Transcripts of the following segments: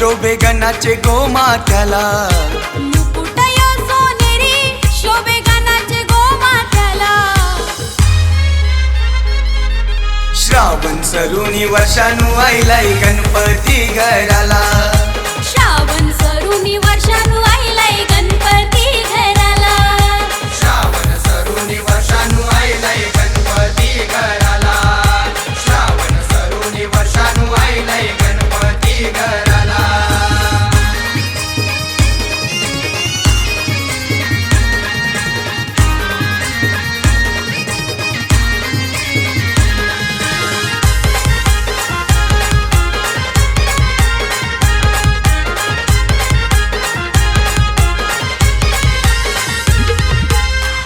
शोभे गणाचे गोमात्याला, मुकुट यो सोनेरी शोभे गणाचे गोमात्याला. श्रावण सरुनी वर्षानु आईलाय गणपती घराला, श्रावण सरुनी वर्षानु आईलाय गणपती घराला. श्रावण सरुनी वर्षानु आईलाय गणपती घराला, श्रावण सरुनी वर्षानु आईलाय गणपती घराला.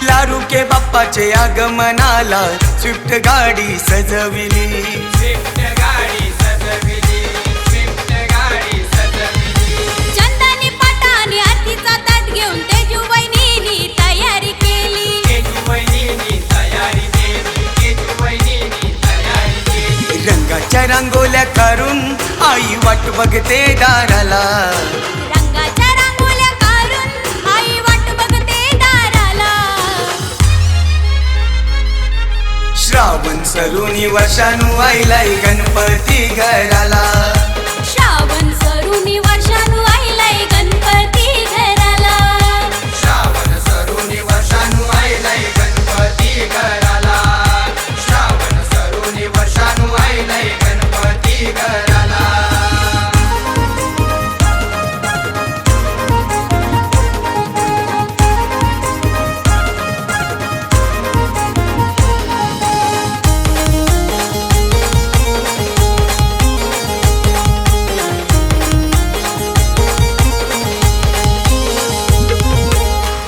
लारू के बाप्पाचे आगमनाला स्विफ्ट गाडी सजविली, स्विफ्ट गाडी सजविली, स्विफ्ट गाडी सजविली. चंदनी पाटाने आरतीचा ताट घेऊन तेजूवहिनीनी तयारी केली, तेजूवहिनीनी तयारी केली, तेजूवहिनीनी तयारी केली. रंगाच्या रांगोल्या काढून आई वाट बघते दाराला, रंगाच्या रांगोळ्या काढून आई वाट बघते दाराला. श्रावण सरुनी वर्षानु आईलाय गणपती घराला, श्रावण सरुनी वर्षानु आईलाय गणपती घराला. श्रावण सरुनी वर्षानु आईलाय गणपती घराला, श्रावण सरुनी वर्षानु आईलाय गणपती घराला.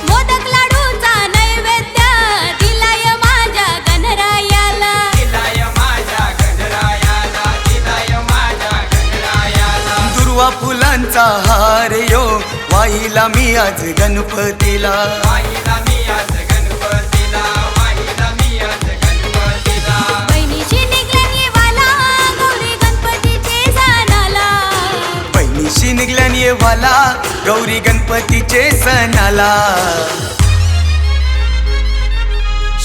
मोदक लाडूचा नैवेद्य दिलाय माझ्या गणरायाला, दिलाय माझ्या गणरायाला, दिलाय माझ्या गणरायाला. दुर्वा फुलांचा हार यो वाहिला मी आज गणपतीला, वाहिला मी आज गणपतीला, वाहिला मी आज गणपतीला. बहिणीशी निघल्यान येवाला गौरी गणपतीचे सणाला, बहिणीशी निघल्यान येवाला गौरी गणपतीचे सणाला.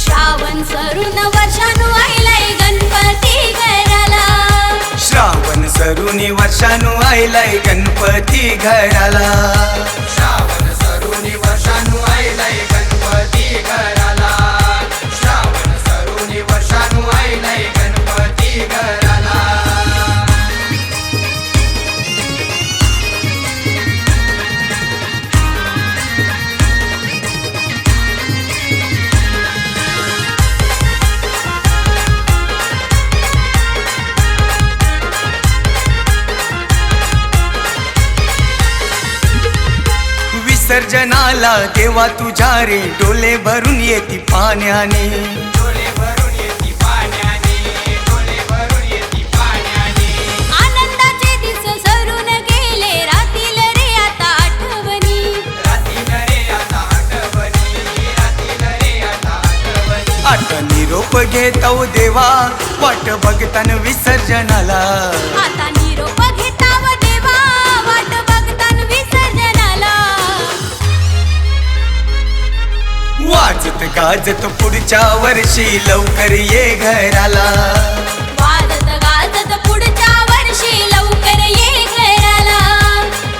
श्रावण सरुन वर्षानु आईलाय गणपती घराला, श्रावण सरुनी वर्षानु आईलाय गणपती घराला, श्रावण सरुनी वर्षानु आईलाय गणपती घराला, श्रावण सरुनी वर्षानु आईलाय गणपती घराला. विसर्जनाला देवा तुझ्या रे डोले भरून येती पाण्याने, डोले भरून येती पाण्याने, डोले भरून येती पाण्याने. आनंदाचे दिवस सरून गेले रातील रे आता आठवणी, रातील रे आता आठवणी, रातील रे आता आठवणी. आता निरोप घेतो देवा वाट बघतान विसर्जनाला, आता निरोप घेताव देवा वाट बघतान विसर्जनाला. वाजत गाजत पुढच्या वर्षी लवकर ये घराला, वाजत गाजत पुढच्या वर्षी लवकर ये घराला.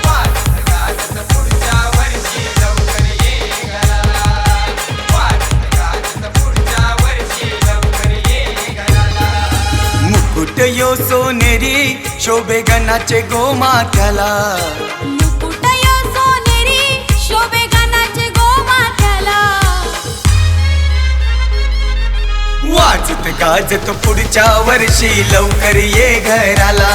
वाजत गाजत पुढच्या वर्षी लवकर ये घराला, वाजत गाजत पुढच्या वर्षी लवकर ये घराला. मुकुट यो सोनेरी शोभे गणाचे गोमात्याला, मुकुट यो सोनेरी शोभे गणाचे गोमात्याला. वाजत गाजत पुढच्या वर्षी लवकर ये घराला.